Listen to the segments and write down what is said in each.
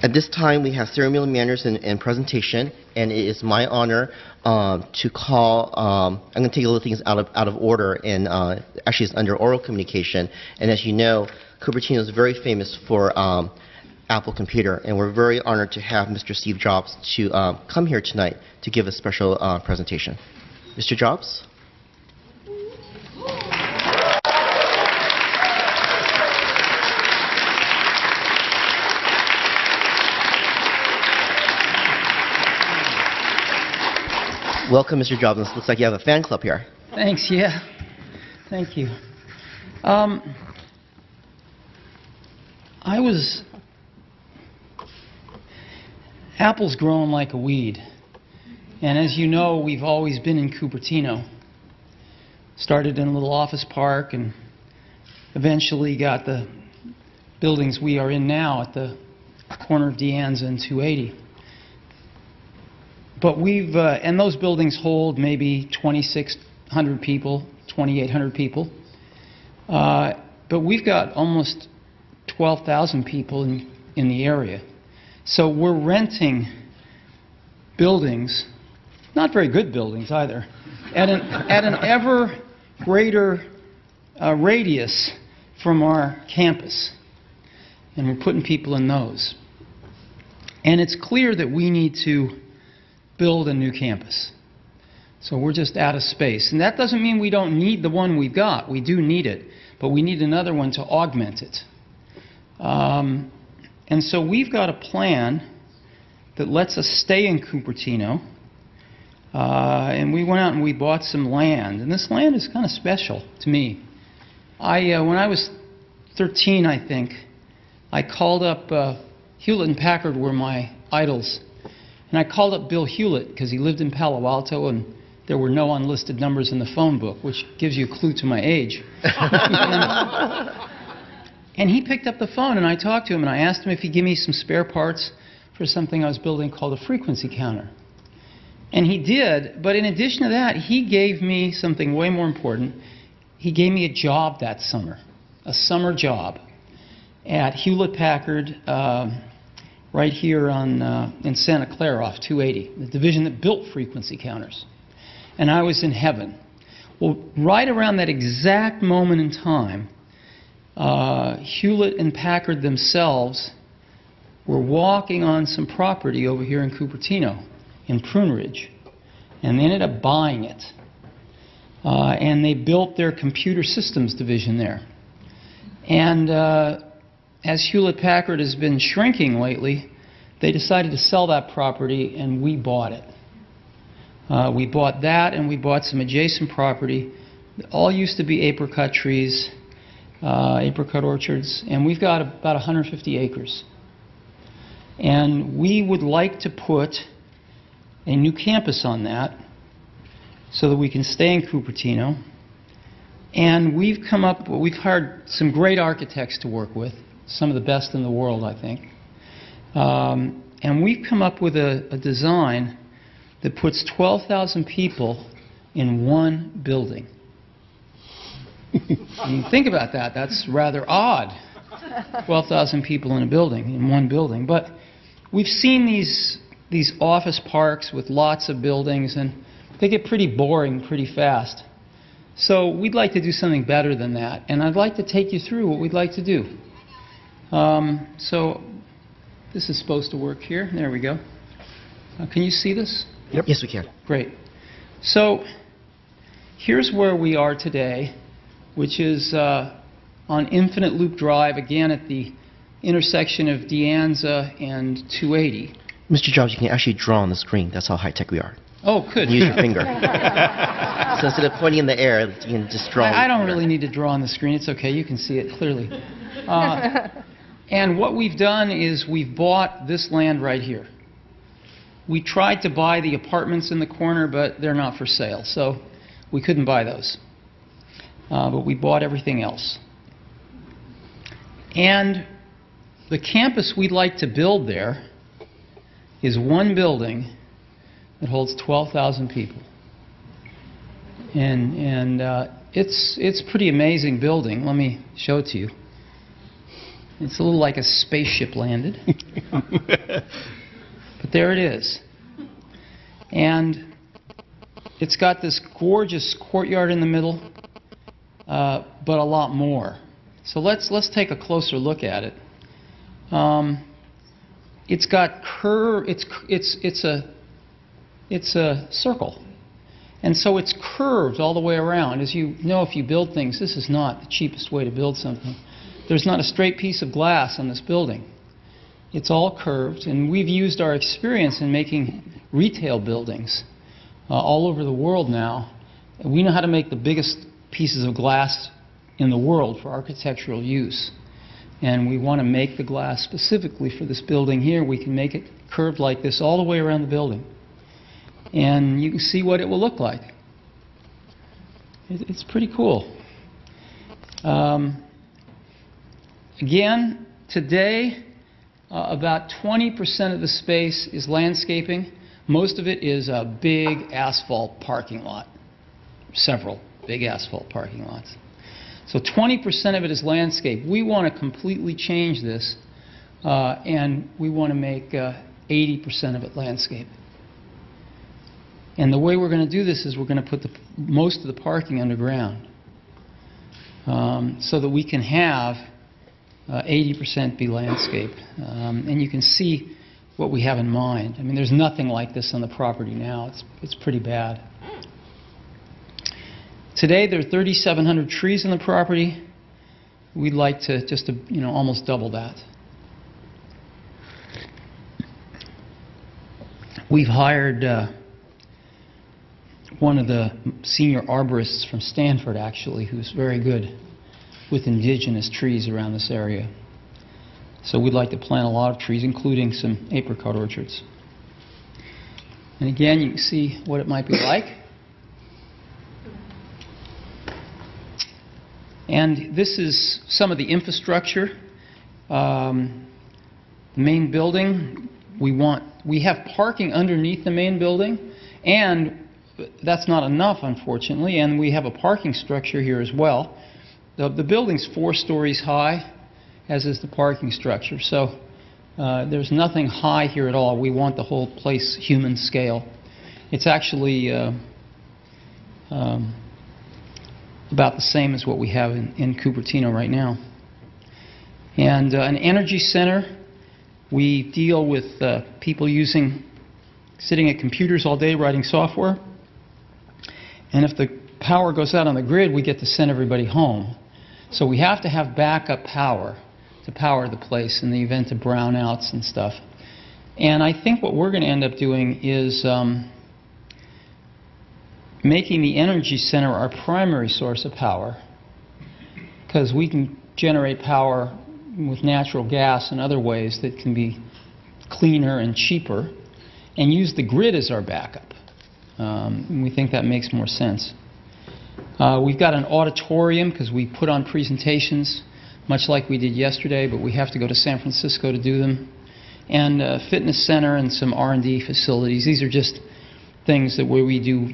At this time, we have ceremonial manners and presentation, and it is my honor to call. I'm going to take a little things out of order, and actually, it's under oral communication. And as you know, Cupertino is very famous for Apple Computer, and we're very honored to have Mr. Steve Jobs to come here tonight to give a special presentation. Mr. Jobs. Welcome, Mr. Jobs. It looks like you have a fan club here. Thanks, yeah. Thank you. Apple's growing like a weed. And as you know, we've always been in Cupertino. Started in a little office park and eventually got the buildings we are in now at the corner of De Anza and 280. But and those buildings hold maybe 2,600 people, 2,800 people. But we've got almost 12,000 people in the area. So we're renting buildings, not very good buildings either, at an ever greater radius from our campus. And we're putting people in those. And it's clear that we need to build a new campus. So we're just out of space. And that doesn't mean we don't need the one we've got. We do need it. But we need another one to augment it. And so we've got a plan that lets us stay in Cupertino. And we went out and we bought some land. And this land is kind of special to me. When I was 13, I think, I called up Hewlett & Packard were my idols. And I called up Bill Hewlett because he lived in Palo Alto and there were no unlisted numbers in the phone book, which gives you a clue to my age. And he picked up the phone and I talked to him and I asked him if he'd give me some spare parts for something I was building called a frequency counter. And he did, but in addition to that, he gave me something way more important. He gave me a job that summer, a summer job at Hewlett Packard, right here in Santa Clara off 280, the division that built frequency counters. And I was in heaven. Well, right around that exact moment in time, Hewlett and Packard themselves were walking on some property over here in Cupertino, in Prune Ridge, and they ended up buying it. And they built their computer systems division there. And as Hewlett Packard has been shrinking lately, they decided to sell that property and we bought it. We bought that and we bought some adjacent property. All used to be apricot trees, apricot orchards, and we've got about 150 acres. And we would like to put a new campus on that so that we can stay in Cupertino. And we've hired some great architects to work with, some of the best in the world, I think. And we've come up with a design that puts 12,000 people in one building. I mean, think about that. That's rather odd. 12,000 people in a building, in one building. But we've seen these office parks with lots of buildings, and they get pretty boring pretty fast. So we'd like to do something better than that. And I'd like to take you through what we'd like to do. So this is supposed to work here. There we go. Can you see this? Yep. Yes, we can. Great. So here's where we are today, which is on Infinite Loop Drive, again at the intersection of De Anza and 280. Mr. Jobs, you can actually draw on the screen. That's how high-tech we are. Oh, good. Use your finger. So instead of pointing in the air, you can just draw. I don't really need to draw on the screen. It's okay. You can see it clearly. And what we've done is we've bought this land right here. We tried to buy the apartments in the corner, but they're not for sale, so we couldn't buy those. But we bought everything else. And the campus we'd like to build there is one building that holds 12,000 people. And it's a pretty amazing building. Let me show it to you. It's a little like a spaceship landed. But there it is. And it's got this gorgeous courtyard in the middle, but a lot more. So let's take a closer look at it. It's got curve. It's a circle, and so it's curved all the way around. As you know, if you build things, this is not the cheapest way to build something. There's not a straight piece of glass on this building. It's all curved, and we've used our experience in making retail buildings all over the world now. We know how to make the biggest pieces of glass in the world for architectural use. And we want to make the glass specifically for this building here. We can make it curved like this all the way around the building. And you can see what it will look like. It's pretty cool. Again, today, about 20% of the space is landscaping. Most of it is a big asphalt parking lot. Several big asphalt parking lots. So 20% of it is landscape. We want to completely change this, and we want to make 80% of it landscape. And the way we're going to do this is we're going to put most of the parking underground, so that we can have 80% be landscape. And you can see what we have in mind. I mean, there's nothing like this on the property now. It's pretty bad. Today there are 3,700 trees on the property. We'd like to just almost double that. We've hired one of the senior arborists from Stanford, actually, who's very good with indigenous trees around this area. So we'd like to plant a lot of trees, including some apricot orchards. And again, you can see what it might be like. And this is some of the infrastructure. The main building, we have parking underneath the main building, and that's not enough, unfortunately, and we have a parking structure here as well. The building's 4 stories high, as is the parking structure, so there's nothing high here at all. We want the whole place human scale. It's actually about the same as what we have in Cupertino right now. And an energy center, we deal with people sitting at computers all day writing software. And if the power goes out on the grid, we get to send everybody home. So we have to have backup power to power the place in the event of brownouts and stuff. And I think what we're going to end up doing is making the energy center our primary source of power, because we can generate power with natural gas and other ways that can be cleaner and cheaper, and use the grid as our backup. We think that makes more sense. We've got an auditorium because we put on presentations, much like we did yesterday, but we have to go to San Francisco to do them. And a fitness center and some R&D facilities. These are just things where we do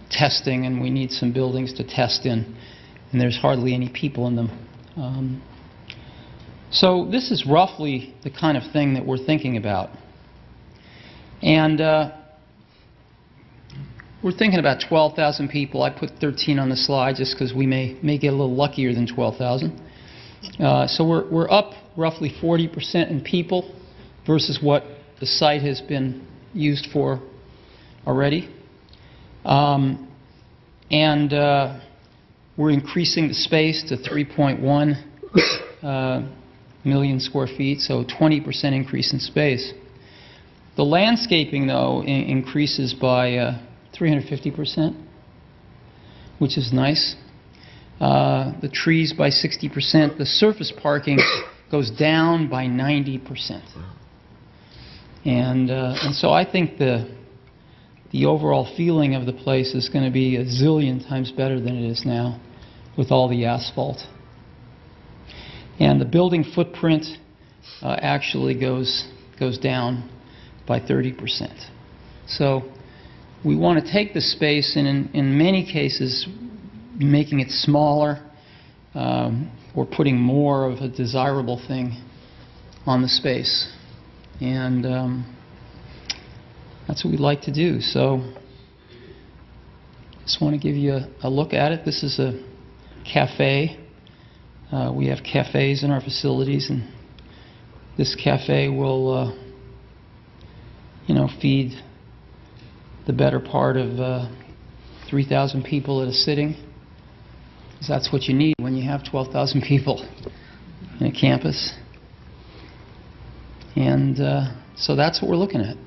testing, and we need some buildings to test in, and there's hardly any people in them. So this is roughly the kind of thing that we're thinking about. And we're thinking about 12,000 people. I put 13 on the slide just because we may get a little luckier than 12,000. So we're up roughly 40% in people versus what the site has been used for already. And we're increasing the space to 3.1 million square feet, so 20% increase in space. The landscaping, though, increases by 350%, which is nice. The trees by 60%. The surface parking goes down by 90%. And so I think the overall feeling of the place is going to be a zillion times better than it is now with all the asphalt. And the building footprint actually goes down by 30%. So we want to take the space and in many cases making it smaller, or putting more of a desirable thing on the space. And that's what we'd like to do. So just want to give you a look at it. This is a cafe. We have cafes in our facilities, and this cafe will feed the better part of 3,000 people at a sitting. 'Cause that's what you need when you have 12,000 people in a campus. And so that's what we're looking at.